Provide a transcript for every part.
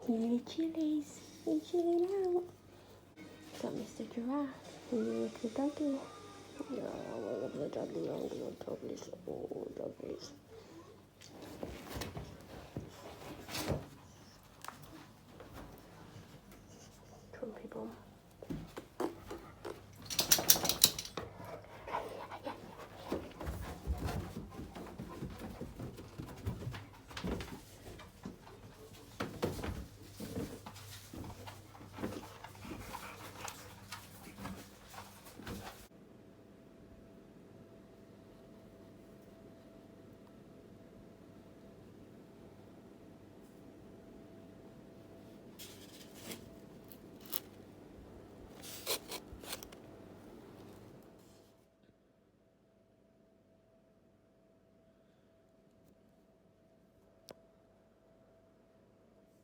Here chilies. Are chilling out? Got Mr. Giraffe. Here the doggy. Oh, I love the doggy. I love doggies. Oh, doggies. Trumpy bum.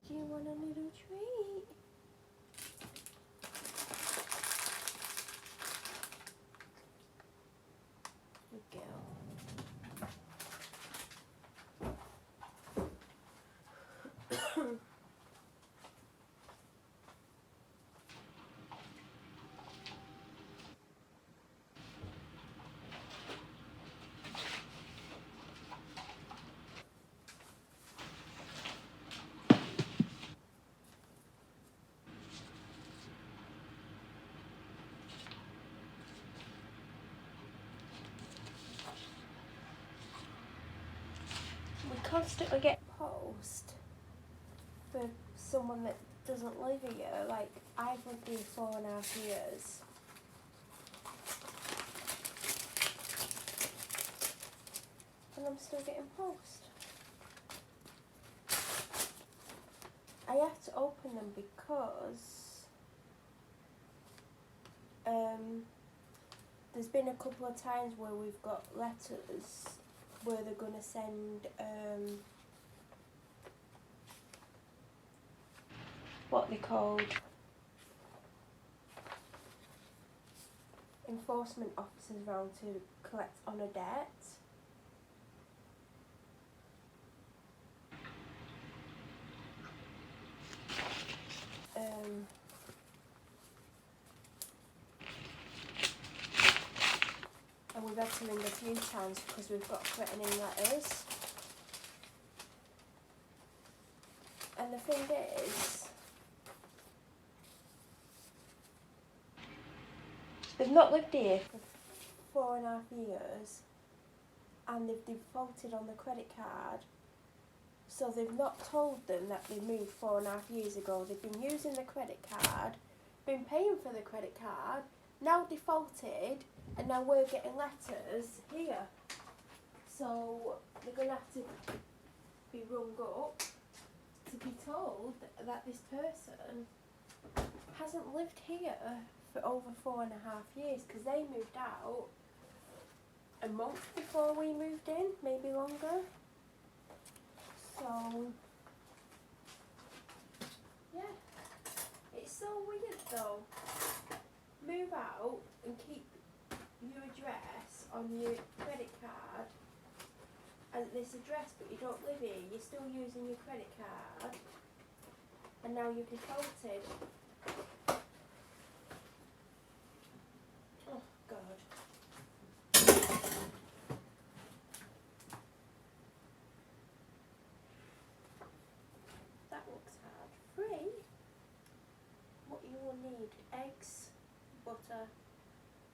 Do you want a little treat? Good girl. We constantly get post for someone that doesn't live here. Like, I've lived here 4.5 years. And I'm still getting post. I have to open them because there's been a couple of times where we've got letters where they're going to send what they called enforcement officers around to collect on a debt. And we've had to ring a few times because we've got threatening letters. And the thing is, they've not lived here for 4.5 years and they've defaulted on the credit card. So they've not told them that they moved 4.5 years ago. They've been using the credit card, been paying for the credit card, now defaulted, and now we're getting letters here. So they're going to have to be rung up to be told that this person hasn't lived here for over 4.5 years, because they moved out a month before we moved in, maybe longer. So, yeah, it's so weird though. Move out and keep your address on your credit card at this address, but you don't live here, you're still using your credit card, and now you're defaulted. Oh God. That looks hard. Free? What you will need: eggs, butter,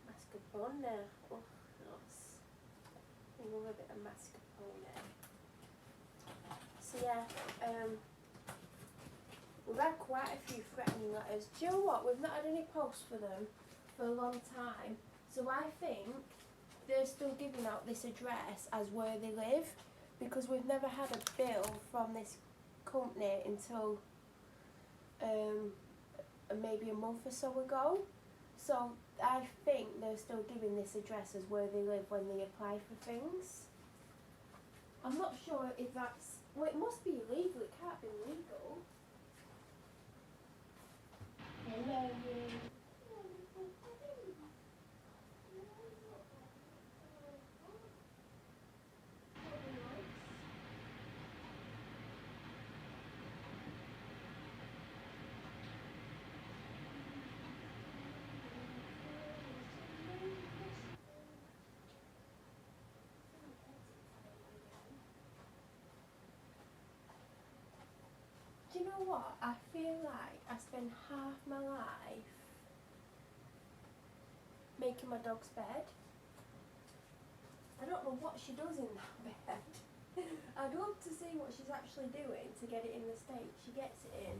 mascarpone. Oh, nice. I love a bit of mascarpone. So yeah, we've had quite a few threatening letters. Do you know what? We've not had any post for them for a long time. So I think they're still giving out this address as where they live, because we've never had a bill from this company until maybe a month or so ago. So I think they're still giving this address as where they live when they apply for things. I'm not sure if that's, well, it must be illegal, it can't be legal. Hello. what? I feel like I spend half my life making my dog's bed. I don't know what she does in that bed. I'd love to see what she's actually doing to get it in the state she gets it in.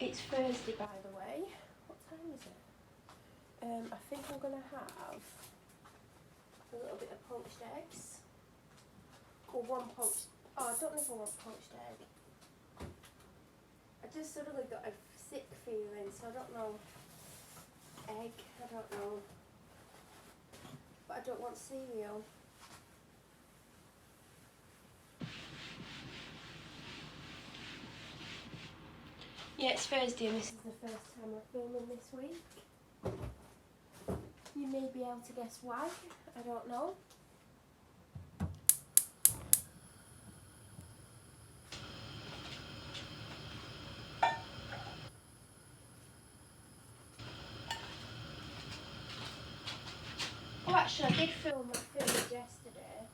It's Thursday, by the way. What time is it? I think I'm going to have a little bit of poached eggs. Or one poached... Oh, I don't know if I want poached egg. I just suddenly got a sick feeling, so I don't know. Egg, I don't know. But I don't want cereal. Yeah, it's Thursday and this is the first time I'm filming this week. You may be able to guess why, I don't know. Oh, actually, I did film my food yesterday.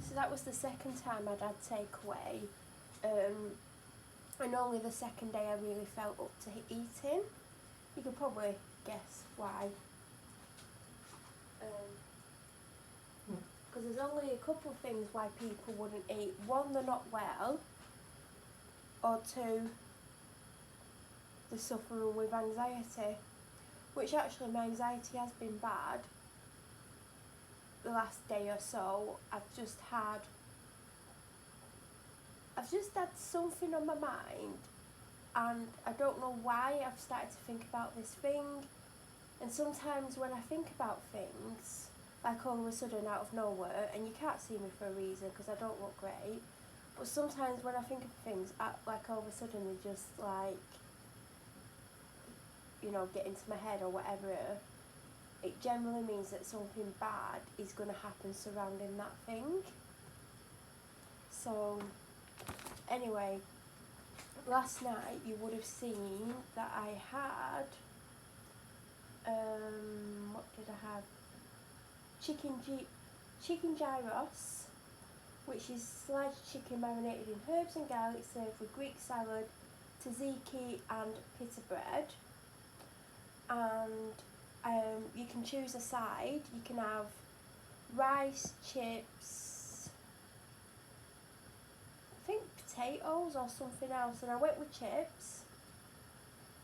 So that was the second time I'd had takeaway, and only the second day I really felt up to eating. You could probably guess why. Because there's only a couple of things why people wouldn't eat. One, they're not well, or two, they're suffering with anxiety, which actually my anxiety has been bad the last day or so. I've just had something on my mind, and I don't know why I've started to think about this thing. And sometimes when I think about things, like all of a sudden out of nowhere, and you can't see me for a reason because I don't look great, but sometimes when I think of things, like all of a sudden they just like, you know, get into my head or whatever, it generally means that something bad is going to happen surrounding that thing. So, anyway, last night you would have seen that I had, what did I have? Chicken gyros, which is sliced chicken marinated in herbs and garlic served with Greek salad, tzatziki and pita bread. And you can choose a side. You can have rice, chips, I think potatoes or something else, and I went with chips.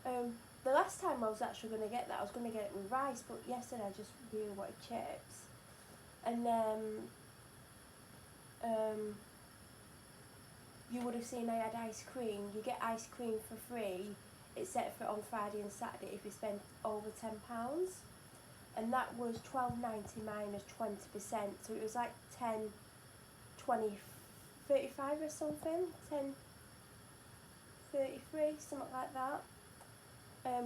The last time I was actually going to get that, I was going to get it with rice, but yesterday I just really wanted chips. And then you would have seen I had ice cream. You get ice cream for free, except for on Friday and Saturday if you spend over £10. And that was £12.90 minus 20%, so it was like 10, 20, 35 or something, 10, 33, something like that.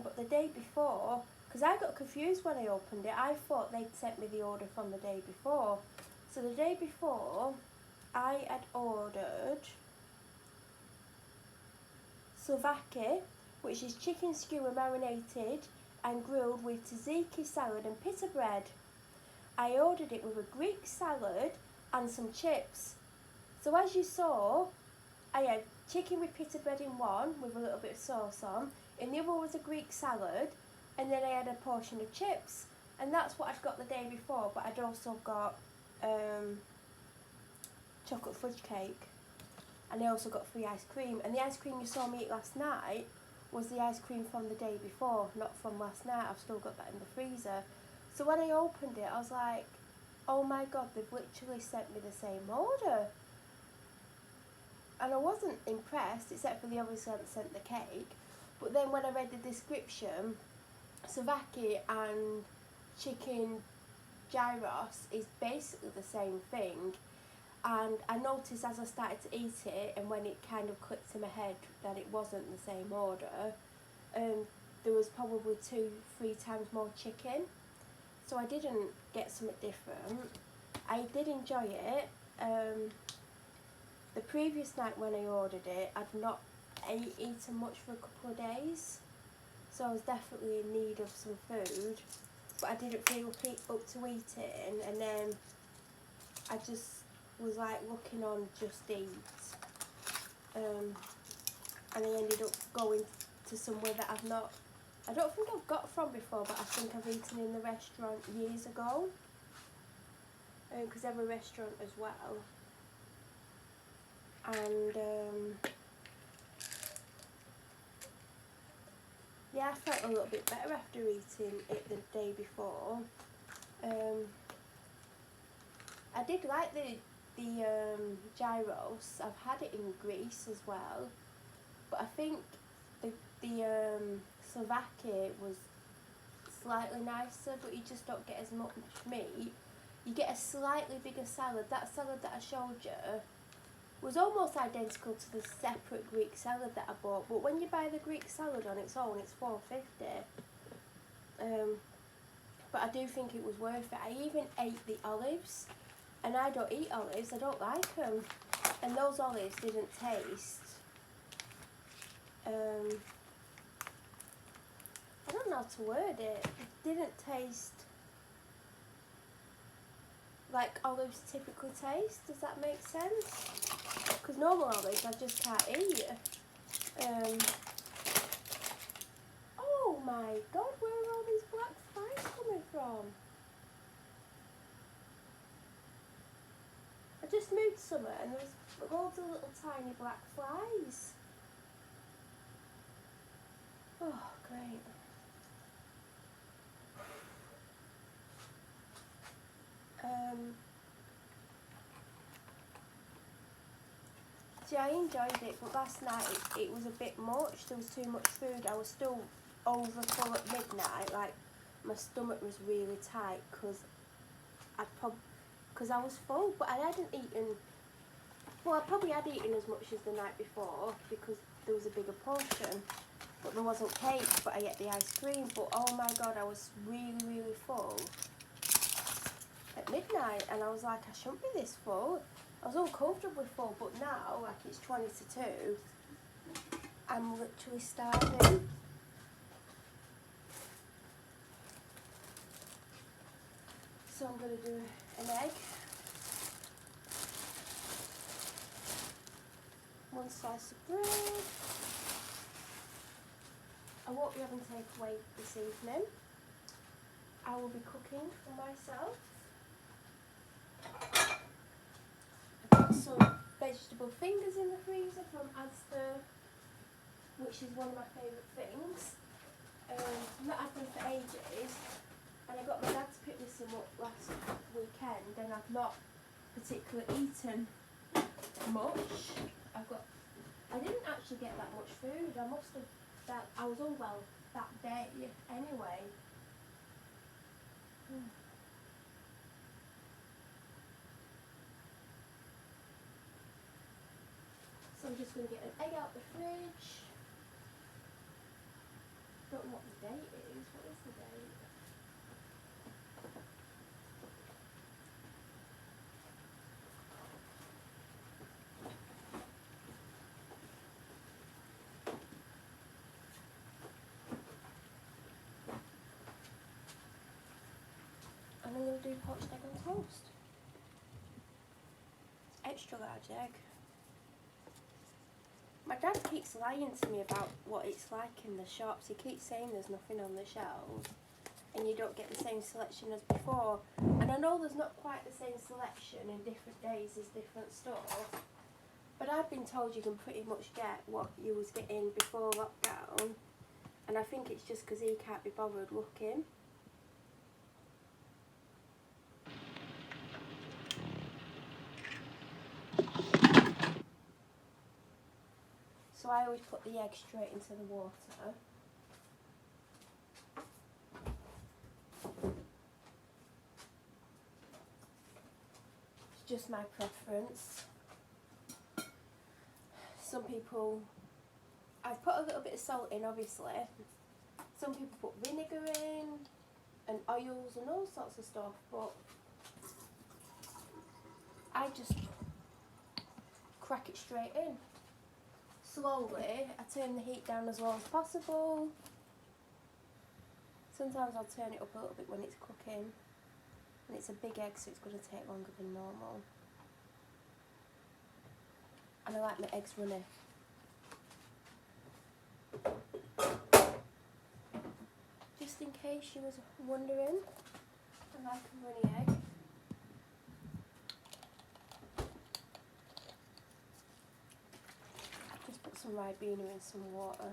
But the day before, because I got confused when I opened it, I thought they'd sent me the order from the day before. So the day before, I had ordered souvlaki, which is chicken skewer marinated and grilled with tzatziki salad and pita bread. I ordered it with a Greek salad and some chips. So as you saw, I had chicken with pita bread in one with a little bit of sauce on, in the other was a Greek salad, and then I had a portion of chips. And that's what I'd got the day before, but I'd also got chocolate fudge cake, and I also got free ice cream. And the ice cream you saw me eat last night was the ice cream from the day before, not from last night. I've still got that in the freezer. So when I opened it, I was like, oh my god, they've literally sent me the same order. And I wasn't impressed, except for they obviously hadn't sent the cake. But then when I read the description, souvlaki and chicken gyros is basically the same thing. And I noticed as I started to eat it, and when it kind of clicked in my head that it wasn't the same order, there was probably 2-3 times more chicken. So I didn't get something different. I did enjoy it. The previous night when I ordered it, I'd not eaten much for a couple of days, so I was definitely in need of some food, but I didn't feel up to eating, and then I just was like looking on Just Eat, and I ended up going to somewhere that I don't think I've got from before, but I think I've eaten in the restaurant years ago, because they're a restaurant as well, and yeah, I felt a little bit better after eating it the day before. I did like the gyros. I've had it in Greece as well, but I think the Slovakia was slightly nicer, but you just don't get as much meat. You get a slightly bigger salad. That salad that I showed you was almost identical to the separate Greek salad that I bought, but when you buy the Greek salad on its own, it's $4.50. But I do think it was worth it. I even ate the olives, and I don't eat olives, I don't like them, and those olives didn't taste, I don't know how to word it, didn't taste like olives typically taste. Does that make sense? Because normal olives I just can't eat. Oh my god, where are all these black flies coming from? I just moved somewhere and there's loads of little tiny black flies. Oh, great. See, I enjoyed it, but last night it was a bit much. There was too much food. I was still over full at midnight. Like, my stomach was really tight because I was full, but I hadn't eaten. Well, I probably had eaten as much as the night before because there was a bigger portion. But there wasn't cake, but I ate the ice cream. But oh my god, I was really, really full at midnight, and I was like, I shouldn't be this full. I was uncomfortably full, but now, like it's 20 to 2, I'm literally starving. So I'm going to do an egg, 1 slice of bread. I won't be having takeaway this evening. I will be cooking for myself. I've got some vegetable fingers in the freezer from Asda, which is one of my favourite things. I've not had them for ages, and I got my dad to pick me some up last weekend, and I've not particularly eaten much. I didn't actually get that much food. I was unwell that day anyway. So I'm just going to get an egg out the fridge. Don't know what the date is. What is the date? And I'm going to do poached egg on toast. Extra large egg. My dad keeps lying to me about what it's like in the shops. He keeps saying there's nothing on the shelves and you don't get the same selection as before. And I know there's not quite the same selection in different days as different stores, but I've been told you can pretty much get what you was getting before lockdown, and I think it's just because he can't be bothered looking. So I always put the egg straight into the water. It's just my preference. Some people, I've put a little bit of salt in obviously. Some people put vinegar in and oils and all sorts of stuff, but I just crack it straight in. slowly. I turn the heat down as low as possible. Sometimes I'll turn it up a little bit when it's cooking. And it's a big egg, so it's going to take longer than normal. And I like my eggs runny. Just in case you was wondering, I like a runny egg. Just put some Ribena in some water.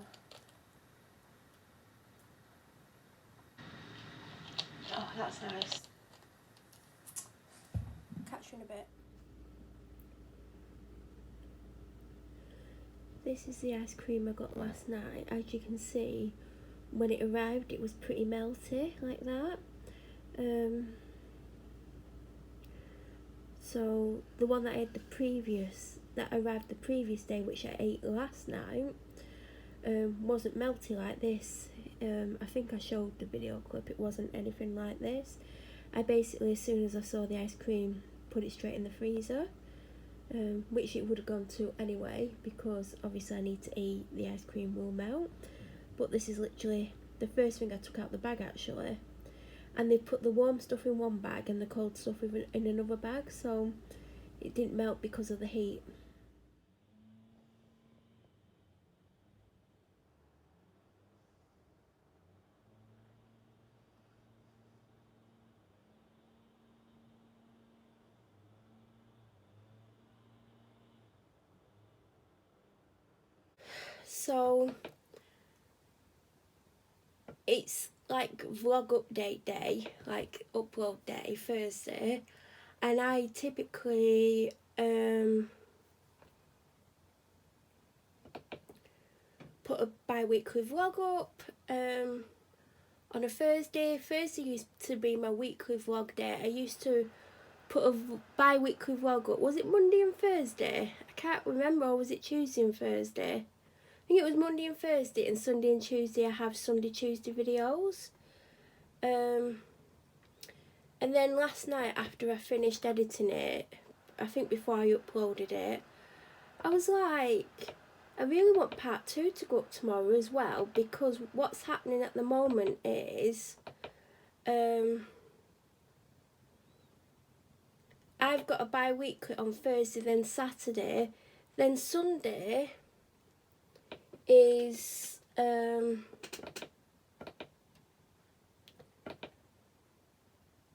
Oh, that's nice. Catch you in a bit. This is the ice cream I got last night. As you can see, when it arrived it was pretty melty like that. So the one that I had that arrived the previous day, which I ate last night, wasn't melty like this. I think I showed the video clip. It wasn't anything like this. I basically, as soon as I saw the ice cream, put it straight in the freezer, which it would have gone to anyway, because obviously I need to eat, the ice cream will melt. But this is literally the first thing I took out the bag actually, and they put the warm stuff in one bag and the cold stuff in another bag, so it didn't melt because of the heat. So it's like vlog update day, like upload day, Thursday, and I typically put a bi-weekly vlog up on a Thursday. Thursday used to be my weekly vlog day. I used to put a bi-weekly vlog up. Was it Monday and Thursday? I can't remember, or was it Tuesday and Thursday? I think it was Monday and Thursday, and Sunday and Tuesday I have Tuesday videos. And then last night after I finished editing it, I think before I uploaded it, I was like, I really want part 2 to go up tomorrow as well, because what's happening at the moment is I've got a bi-weekly on Thursday, then Saturday, then Sunday is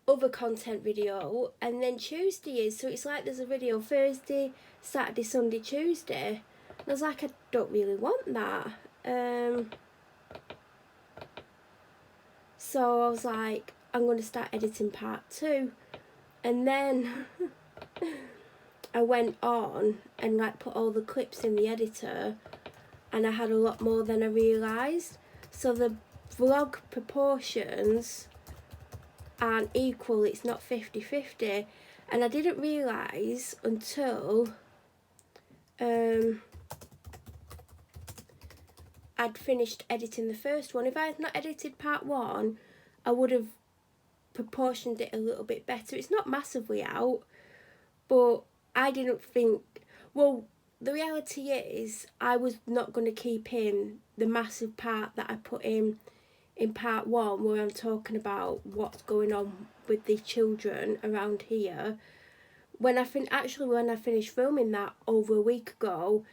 other content video, and then Tuesday is, so it's like there's a video Thursday, Saturday, Sunday, Tuesday. And I was like, I don't really want that. So I was like, I'm going to start editing part 2. And then I went on and like put all the clips in the editor, and I had a lot more than I realised. So the vlog proportions aren't equal, it's not 50-50. And I didn't realise until I'd finished editing the first one. If I had not edited part 1, I would have proportioned it a little bit better. It's not massively out, but I didn't think, well, the reality is I was not going to keep in the massive part that I put in part 1, where I'm talking about what's going on with the children around here. When I finished filming that over a week ago,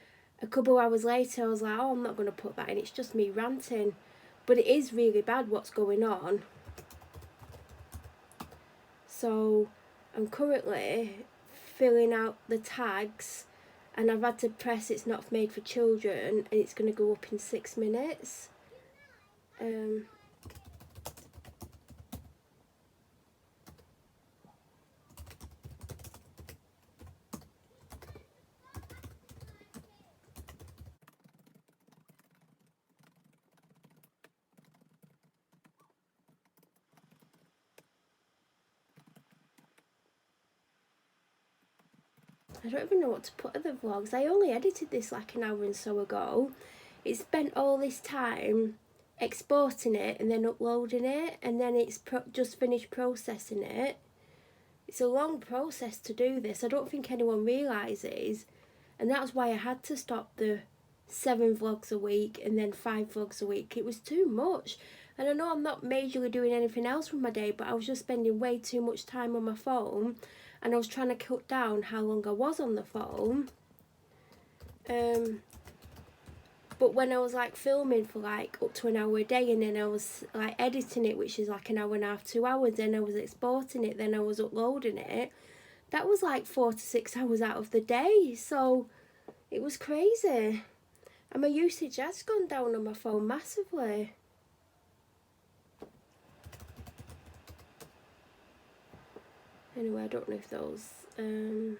a couple of hours later I was like, oh, I'm not going to put that in, it's just me ranting. But it is really bad what's going on. So I'm currently filling out the tags, and I've had to press it's not made for children, and it's going to go up in 6 minutes. I don't even know what to put in the vlogs. I only edited this like an hour and so ago. It spent all this time exporting it and then uploading it, and then it's just finished processing it. It's a long process to do this. I don't think anyone realises, and that's why I had to stop the 7 vlogs a week and then 5 vlogs a week. It was too much. And I know I'm not majorly doing anything else with my day, but I was just spending way too much time on my phone, and I was trying to cut down how long I was on the phone. But when I was like filming for like up to an hour a day, and then I was like editing it, which is like an hour and a half, 2 hours, then I was exporting it, then I was uploading it, that was like 4 to 6 hours out of the day. So it was crazy. And my usage has gone down on my phone massively. Anyway, I don't know if those don't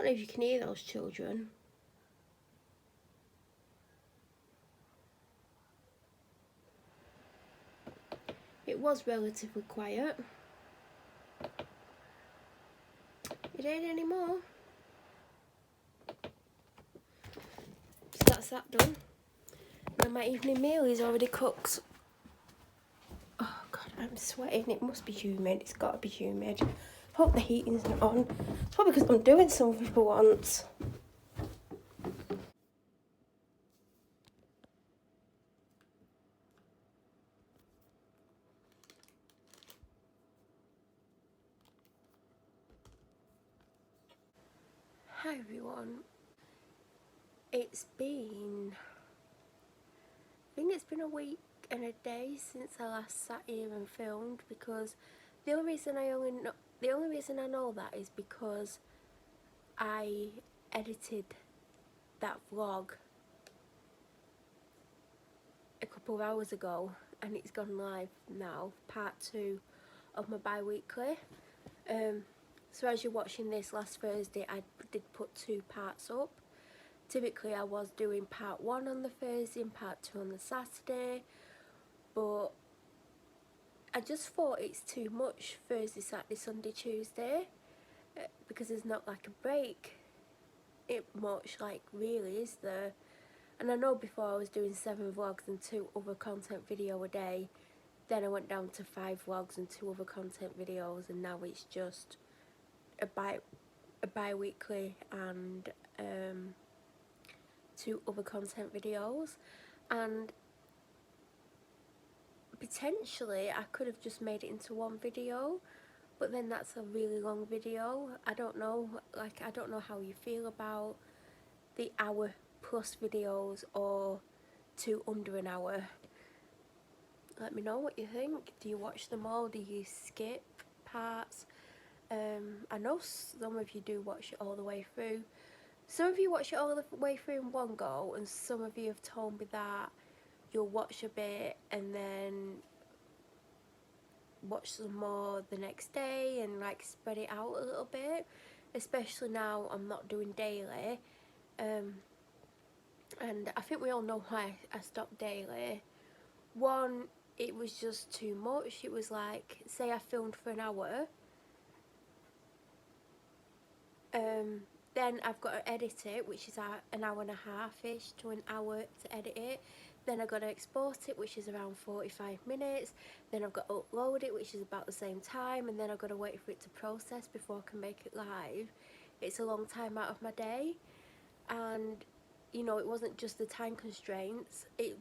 know if you can hear those children. It was relatively quiet. It ain't anymore. So that's that done. Now my evening meal is already cooked. Oh god, I'm sweating. It must be humid. It's got to be humid. Hope the heating's not on. It's probably because I'm doing something for once. Hi everyone. I think it's been a week and a day since I last sat here and filmed, because the only reason I know that is because I edited that vlog a couple of hours ago, and it's gone live now, part 2 of my bi-weekly. So as you're watching this, last Thursday I did put 2 parts up. Typically I was doing part 1 on the Thursday and part 2 on the Saturday, but I just thought it's too much Thursday, Saturday, Sunday, Tuesday, because there's not like a break much, like, really, is there? And I know before I was doing 7 vlogs and 2 other content video a day, then I went down to 5 vlogs and 2 other content videos, and now it's just a bi-weekly and 2 other content videos. And potentially I could have just made it into 1 video, but then that's a really long video. I don't know, like, I don't know how you feel about the hour plus videos or 2 under an hour. Let me know what you think. Do you watch them all? Do you skip parts? I know some of you do watch it all the way through. Some of you watch it all the way through in one go, and some of you have told me that you'll watch a bit and then watch some more the next day and like spread it out a little bit, especially now I'm not doing daily. And I think we all know why I stopped daily. One, it was just too much. It was like, say I filmed for an hour, then I've got to edit it, which is an hour and a half-ish to an hour to edit it. Then I've got to export it, which is around 45 minutes. Then I've got to upload it, which is about the same time. And then I've got to wait for it to process before I can make it live. It's a long time out of my day. And, you know, it wasn't just the time constraints. It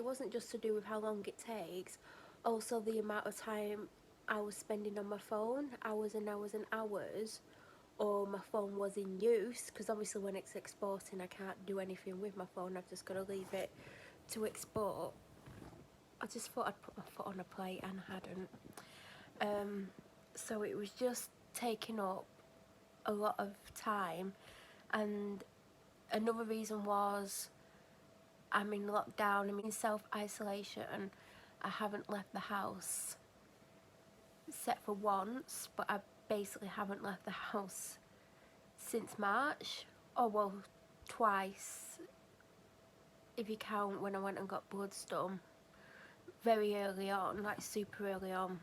wasn't just to do with how long it takes. Also the amount of time I was spending on my phone, hours and hours and hours, or my phone was in use, because obviously when it's exporting I can't do anything with my phone. I've just got to leave it to export. I just thought I'd put my foot on a plate and I hadn't. So it was just taking up a lot of time. And another reason was I'm in lockdown, I'm in self-isolation. I haven't left the house except for once, but I basically haven't left the house since March. Oh well, twice if you count when I went and got bloods done very early on, like super early on.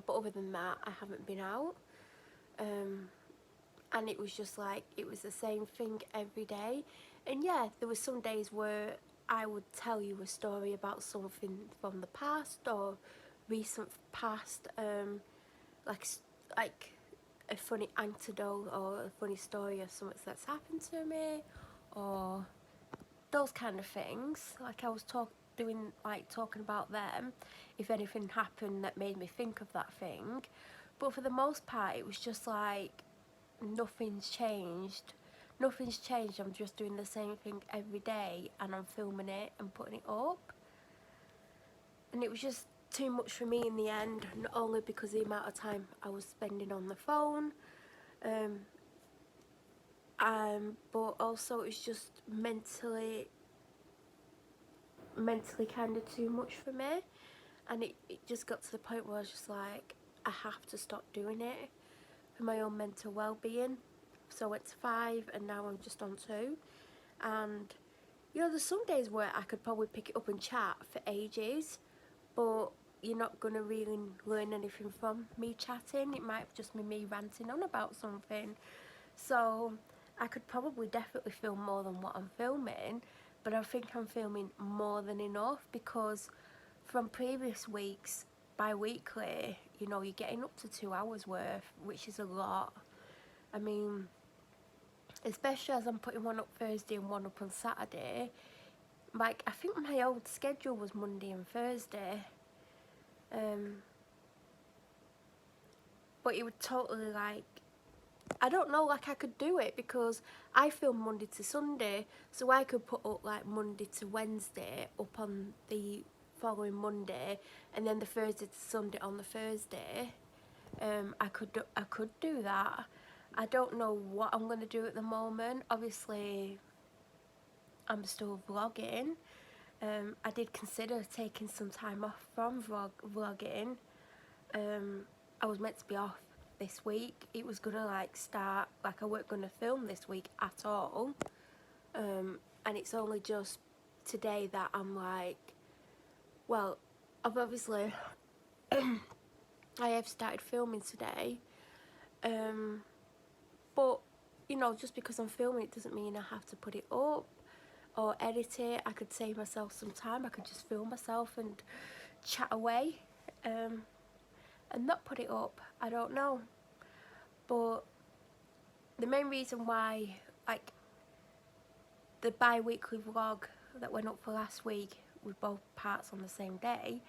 But other than that, I haven't been out. And it was just like, it was the same thing every day. And yeah, there were some days where I would tell you a story about something from the past or recent past, like like a funny anecdote or a funny story of something that's happened to me, or those kind of things. Like I was talking about them, if anything happened that made me think of that thing. But for the most part, it was just like nothing's changed. Nothing's changed. I'm just doing the same thing every day, and I'm filming it and putting it up. And it was just too much for me in the end, not only because of the amount of time I was spending on the phone, but also it's just mentally kind of too much for me. And it just got to the point where I was just like, I have to stop doing it for my own mental well-being. So I went to 5 and now I'm just on 2. And you know, there's some days where I could probably pick it up and chat for ages, but you're not going to really learn anything from me chatting. It might just be me ranting on about something. So I could probably definitely film more than what I'm filming, but I think I'm filming more than enough, because from previous weeks, bi-weekly, you know, you're getting up to 2 hours worth, which is a lot. I mean, especially as I'm putting one up Thursday and one up on Saturday. Like, I think my old schedule was Monday and Thursday. But it would totally, like, I don't know, like I could do it because I film Monday to Sunday, so I could put up like Monday to Wednesday up on the following Monday, and then the Thursday to Sunday on the Thursday. I could do that. I don't know what I'm gonna do at the moment. Obviously, I'm still vlogging. I did consider taking some time off from vlogging. I was meant to be off this week. It was gonna like start, like I weren't gonna film this week at all. And it's only just today that I'm like, well, I've obviously I have started filming today. But you know, just because I'm filming it doesn't mean I have to put it up or edit it. I could save myself some time. I could just film myself and chat away, and not put it up. I don't know. But the main reason why, like, the bi-weekly vlog that went up for last week with both parts on the same day,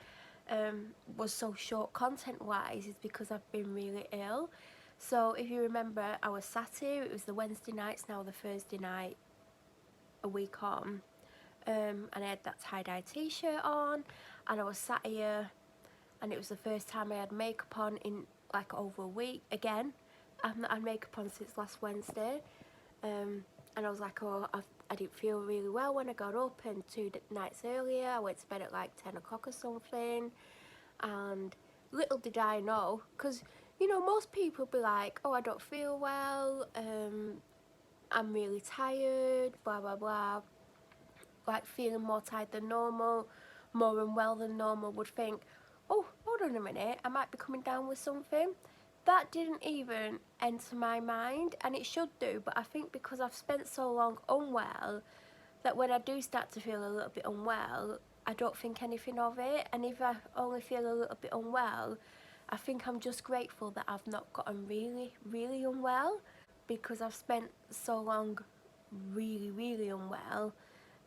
was so short content wise, is because I've been really ill. So if you remember, I was sat here, it was the Wednesday nights, now the Thursday night a week on, and I had that tie-dye t-shirt on, and I was sat here, and it was the first time I had makeup on in like over a week. Again, I've not had makeup on since last Wednesday, and I was like, oh, I didn't feel really well when I got up, and 2 nights earlier I went to bed at like 10 o'clock or something, and little did I know, because you know, most people be like, oh, I don't feel well, I'm really tired, blah blah blah, like feeling more tired than normal, more unwell than normal, would think, oh, hold on a minute, I might be coming down with something. That didn't even enter my mind, and it should do, but I think because I've spent so long unwell, that when I do start to feel a little bit unwell, I don't think anything of it. And if I only feel a little bit unwell, I think I'm just grateful that I've not gotten really, really unwell, because I've spent so long really, really unwell,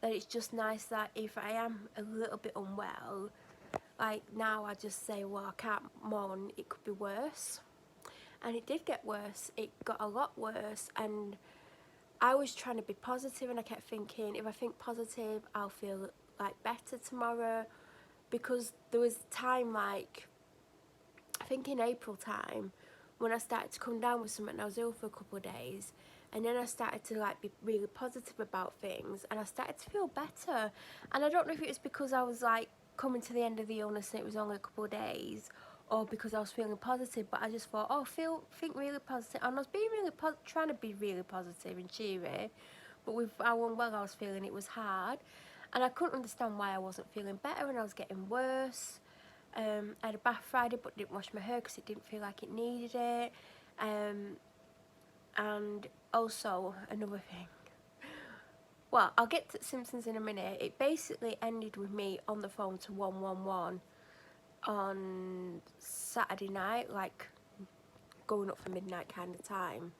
that it's just nice that if I am a little bit unwell, like now I just say, well, I can't moan, it could be worse. And it did get worse. It got a lot worse, and I was trying to be positive, and I kept thinking, if I think positive, I'll feel like better tomorrow. Because there was time, like I think in April time, when I started to come down with something, and I was ill for a couple of days, and then I started to like be really positive about things, and I started to feel better. And I don't know if it was because I was like coming to the end of the illness and it was only a couple of days, or because I was feeling positive, but I just thought, oh, think really positive, and I was being really trying to be really positive and cheery, but with how unwell I was feeling, it was hard, and I couldn't understand why I wasn't feeling better, and I was getting worse. I had a bath Friday, but didn't wash my hair because it didn't feel like it needed it. And also another thing, Well, I'll get to symptoms in a minute. It basically ended with me on the phone to 111 on Saturday night, like going up for midnight kind of time.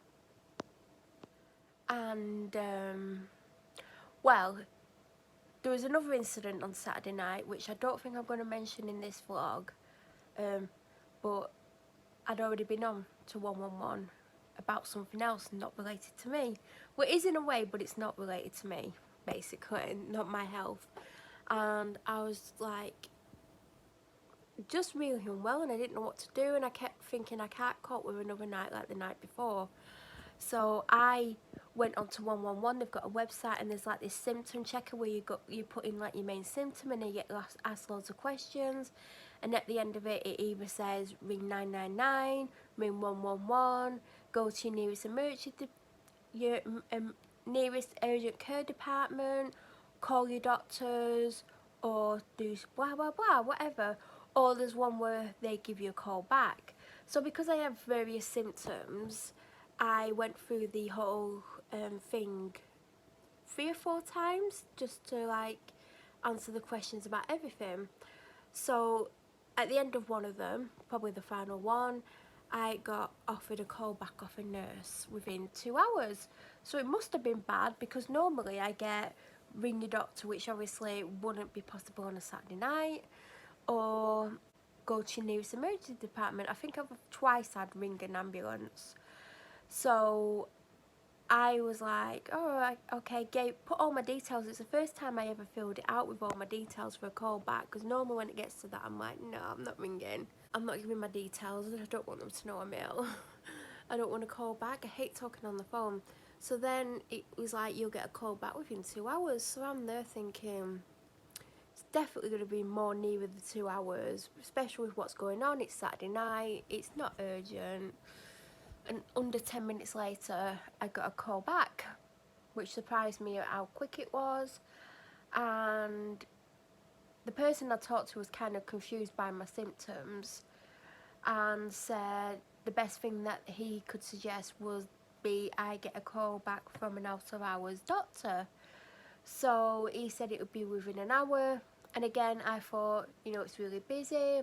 And, well, there was another incident on Saturday night, which I don't think I'm going to mention in this vlog, but I'd already been on to 111 about something else not related to me. Well, it is in a way, but it's not related to me, basically, not my health. And I was like, just really unwell, and I didn't know what to do, and I kept thinking I can't cope with another night like the night before. So I went on to 111. They've got a website, and there's like this symptom checker where you put in like your main symptom, and then you get asked loads of questions, and at the end of it, it either says ring 999, ring 111, go to your nearest nearest urgent care department, call your doctors, or do blah blah blah, whatever. Or there's one where they give you a call back. So because I have various symptoms, I went through the whole thing 3 or 4 times just to like answer the questions about everything. So at the end of one of them, probably the final one, I got offered a call back off a nurse within 2 hours. So it must have been bad, because normally I get ring your doctor, which obviously wouldn't be possible on a Saturday night, or go to your nearest emergency department. I think I've twice had ring an ambulance. So I was like, oh, okay, put all my details. It's the first time I ever filled it out with all my details for a call back, because normally when it gets to that, I'm like, no, I'm not ringing. I'm not giving my details. I don't want them to know I'm ill. I don't want to call back. I hate talking on the phone. So then it was like, you'll get a call back within 2 hours. So I'm there thinking, it's definitely going to be more nearer the 2 hours, especially with what's going on. It's Saturday night. It's not urgent. And under 10 minutes later, I got a call back, which surprised me at how quick it was. And the person I talked to was kind of confused by my symptoms, and said the best thing that he could suggest would be I get a call back from an out of hours doctor. So he said it would be within an hour. And again, I thought, you know, it's really busy.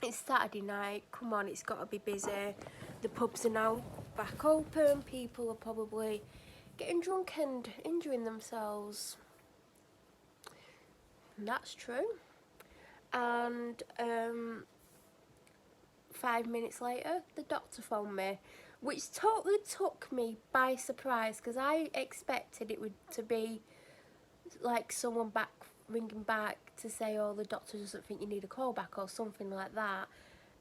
It's Saturday night, come on, it's got to be busy. The pubs are now back open. People are probably getting drunk and injuring themselves. And that's true. And 5 minutes later, the doctor phoned me, which totally took me by surprise, because I expected it to be like someone ringing back to say, oh, the doctor doesn't think you need a call back or something like that.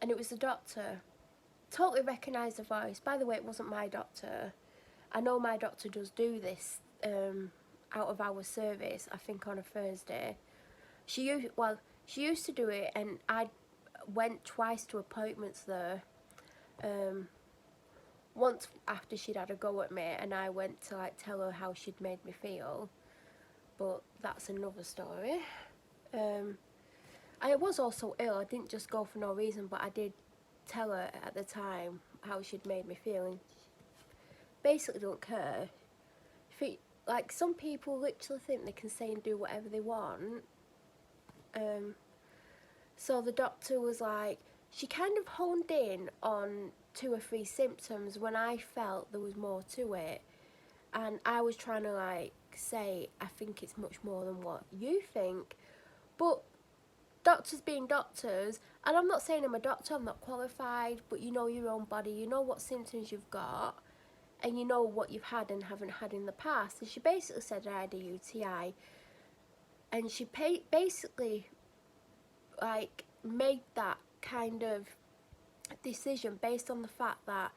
And it was the doctor. Totally recognised the voice. By the way, it wasn't my doctor. I know my doctor does do this out of hour service, I think on a Thursday. She used to do it, and I went twice to appointments there. Once after she'd had a go at me, and I went to like tell her how she'd made me feel, but that's another story. I was also ill. I didn't just go for no reason, but I did tell her at the time how she'd made me feel, and basically don't care. Like, some people literally think they can say and do whatever they want. So the doctor was like, she kind of honed in on 2 or 3 symptoms when I felt there was more to it. And I was trying to like say, I think it's much more than what you think. But doctors being doctors, and I'm not saying I'm a doctor, I'm not qualified, but you know your own body, you know what symptoms you've got, and you know what you've had and haven't had in the past. And she basically said I had a UTI, and she basically like made that kind of decision based on the fact that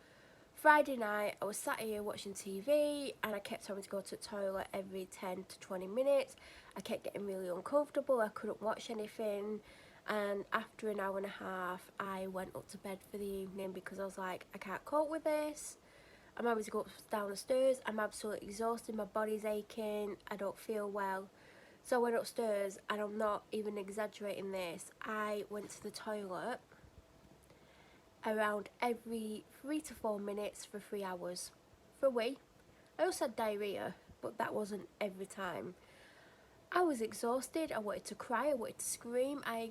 Friday night I was sat here watching TV, and I kept having to go to the toilet every 10 to 20 minutes. I kept getting really uncomfortable. I couldn't watch anything, and after an hour and a half I went up to bed for the evening, because I was like, I can't cope with this. I'm having to go down the stairs. I'm absolutely exhausted. My body's aching. I don't feel well. So I went upstairs, and I'm not even exaggerating this, I went to the toilet around every 3 to 4 minutes for 3 hours. For a wee. I also had diarrhoea. but that wasn't every time. I was exhausted, I wanted to cry, I wanted to scream, I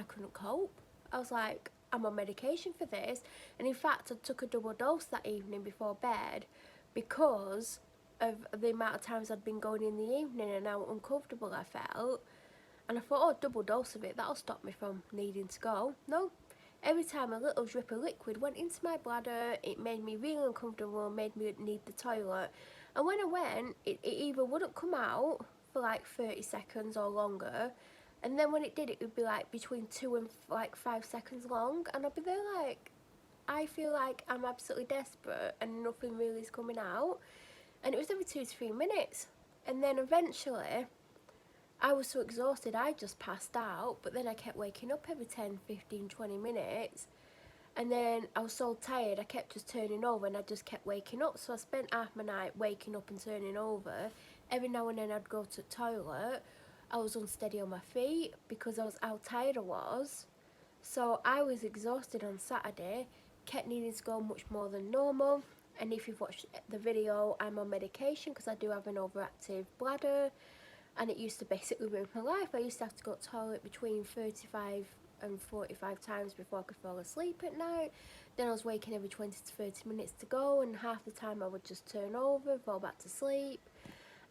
couldn't cope. I was like, I'm on medication for this. And in fact, I took a double dose that evening before bed because of the amount of times I'd been going in the evening and how uncomfortable I felt. And I thought, oh, double dose of it, that'll stop me from needing to go. No, every time a little drip of liquid went into my bladder, it made me really uncomfortable, made me need the toilet. And when I went, it either wouldn't come out for like 30 seconds or longer, and then when it did, it would be like between 2 and like 5 seconds long, and I'd be there like, I feel like I'm absolutely desperate and nothing really is coming out. And it was every 2 to 3 minutes. And then eventually I was so exhausted I just passed out, but then I kept waking up every 10, 15, 20 minutes. And then I was so tired I kept just turning over and I just kept waking up. So I spent half my night waking up and turning over. Every now and then I'd go to the toilet. I was unsteady on my feet because I was how tired I was. So I was exhausted on Saturday, kept needing to go much more than normal. And if you've watched the video, I'm on medication because I do have an overactive bladder, and it used to basically ruin my life. I used to have to go to the toilet between 35 and 45 times before I could fall asleep at night. Then I was waking every 20 to 30 minutes to go, and half the time I would just turn over, fall back to sleep.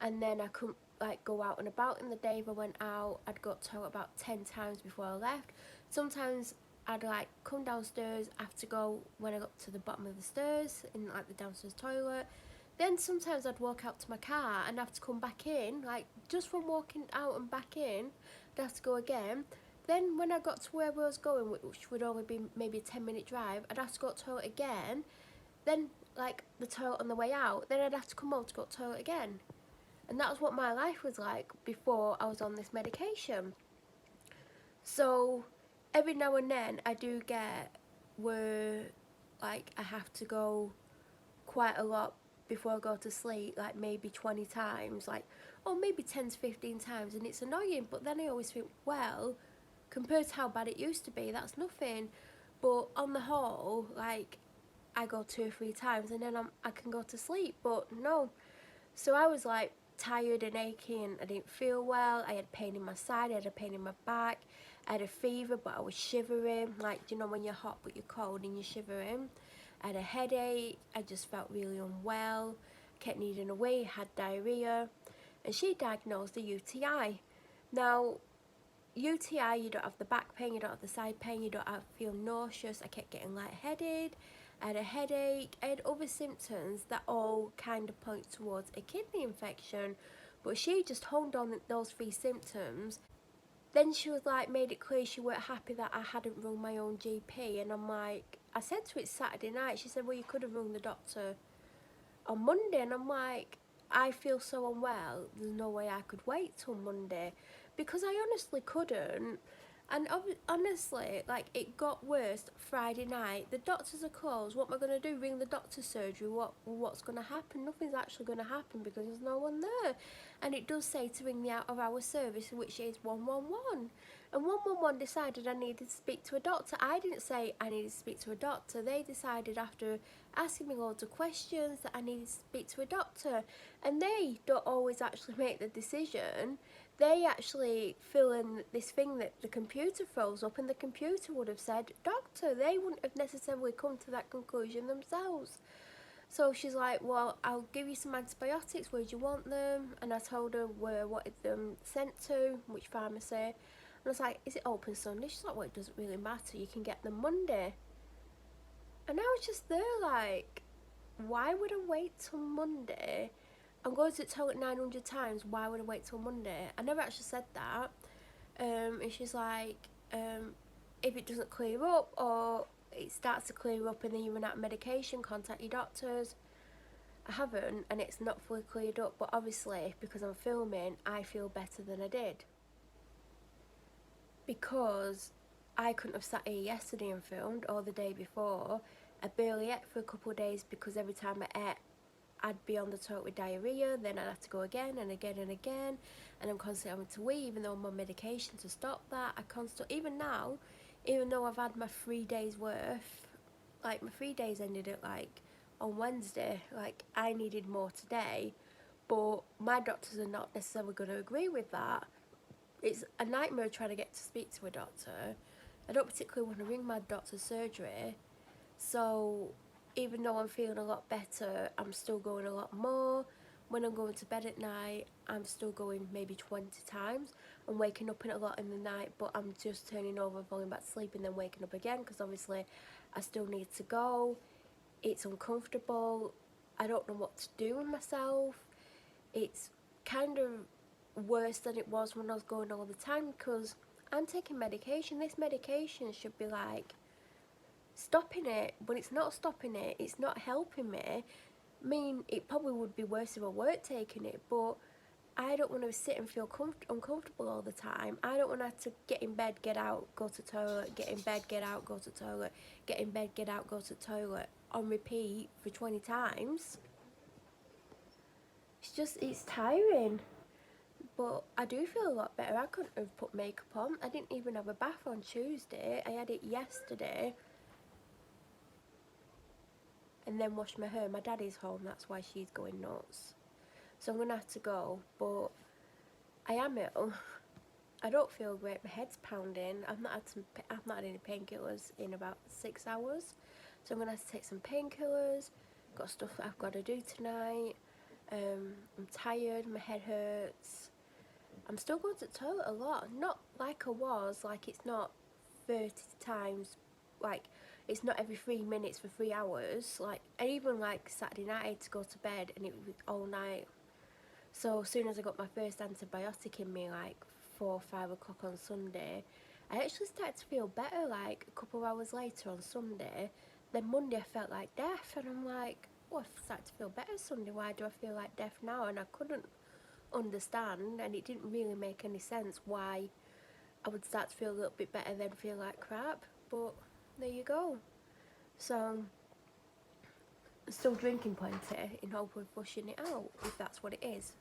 And then I couldn't like go out and about in the day. If I went out, I'd go to the toilet about 10 times before I left. Sometimes I'd like come downstairs, I have to go when I got to the bottom of the stairs in like the downstairs toilet. Then sometimes I'd walk out to my car and have to come back in, like just from walking out and back in, I'd have to go again. Then when I got to where I was going, which would only be maybe a 10-minute drive, I'd have to go to the toilet again. Then like the toilet on the way out, then I'd have to come home to go to the toilet again. And that was what my life was like before I was on this medication. So every now and then I do get where like I have to go quite a lot before I go to sleep, like maybe 20 times, like, or maybe 10 to 15 times, and it's annoying. But then I always think, well, compared to how bad it used to be, that's nothing. But on the whole, like, I go 2 or 3 times and then I can go to sleep. But no. So I was like tired and achy and I didn't feel well. I had pain in my side, I had a pain in my back, I had a fever but I was shivering, like, you know when you're hot but you're cold and you're shivering. I had a headache, I just felt really unwell, kept needing a wee, had diarrhoea, and she diagnosed a UTI. Now, UTI, you don't have the back pain, you don't have the side pain, you don't feel nauseous. I kept getting lightheaded, I had a headache, I had other symptoms that all kind of point towards a kidney infection. But she just honed on those 3 symptoms. Then she was like, made it clear she weren't happy that I hadn't rung my own GP. And I'm like, I said to her, it's Saturday night. She said, well, you could have rung the doctor on Monday. And I'm like, I feel so unwell, there's no way I could wait till Monday, because I honestly couldn't. And honestly, like, it got worse Friday night. The doctors are closed. What am I going to do? Ring the doctor's surgery? What's going to happen? Nothing's actually going to happen because there's no one there. And it does say to ring the out of hours service, which is 111. And 111 decided I needed to speak to a doctor. I didn't say I needed to speak to a doctor. They decided after asking me loads of questions that I needed to speak to a doctor. And they don't always actually make the decision. They actually fill in this thing that the computer throws up, and the computer would have said doctor. They wouldn't have necessarily come to that conclusion themselves. So she's like, well, I'll give you some antibiotics, where do you want them? And I told her where I wanted them sent to, which pharmacy. And I was like, is it open Sunday? She's like, well, it doesn't really matter, you can get them Monday. And I was just there like, why would I wait till Monday? I'm going to the toilet 900 times, why would I wait till Monday? I never actually said that. And she's like, if it doesn't clear up or it starts to clear up and then you run out of medication, contact your doctors. I haven't, and it's not fully cleared up, but obviously because I'm filming, I feel better than I did. Because I couldn't have sat here yesterday and filmed, or the day before. I barely ate for a couple of days because every time I ate, I'd be on the toilet with diarrhoea, then I'd have to go again and again and again, and I'm constantly having to wee, even though I'm on medication to stop that. Even now, even though I've had my 3 days worth, like my 3 days ended at like on Wednesday, like I needed more today, But my doctors are not necessarily going to agree with that. It's a nightmare trying to get to speak to a doctor. I don't particularly want to ring my doctor's surgery. So even though I'm feeling a lot better, I'm still going a lot more. When I'm going to bed at night, I'm still going maybe 20 times. I'm waking up in a lot in the night, but I'm just turning over, falling back to sleep, and then waking up again because obviously I still need to go. It's uncomfortable. I don't know what to do with myself. It's kind of worse than it was when I was going all the time because I'm taking medication. This medication should be like stopping it, but it's not stopping it. It's not helping me. I mean, it probably would be worse if I weren't taking it, but I don't want to sit and feel uncomfortable all the time. I don't want to have to get in bed, get out, go to toilet, get in bed, get out, go to toilet, get in bed, get out, go to toilet on repeat for 20 times. It's tiring. But I do feel a lot better. I couldn't have put makeup on. I didn't even have a bath on Tuesday. I had it yesterday. And then washed my hair. My daddy's home, that's why she's going nuts. So I'm going to have to go. But I am ill. I don't feel great. My head's pounding. I've not had any painkillers in about 6 hours. So I'm going to have to take some painkillers. Got stuff that I've got to do tonight. I'm tired. My head hurts. I'm still going to the toilet a lot. Not like I was. Like it's not 30 times. Like it's not every 3 minutes for 3 hours. Like and even like Saturday night I had to go to bed and it was all night. So as soon as I got my first antibiotic in me, like 4 or 5 o'clock on Sunday, I actually started to feel better. Like a couple of hours later on Sunday, then Monday I felt like death, and I'm like, oh, I started to feel better Sunday. Why do I feel like death now? And I couldn't understand, and it didn't really make any sense why I would start to feel a little bit better then feel like crap. But there you go. So I'm still drinking plenty in hope of flushing it out, if that's what it is.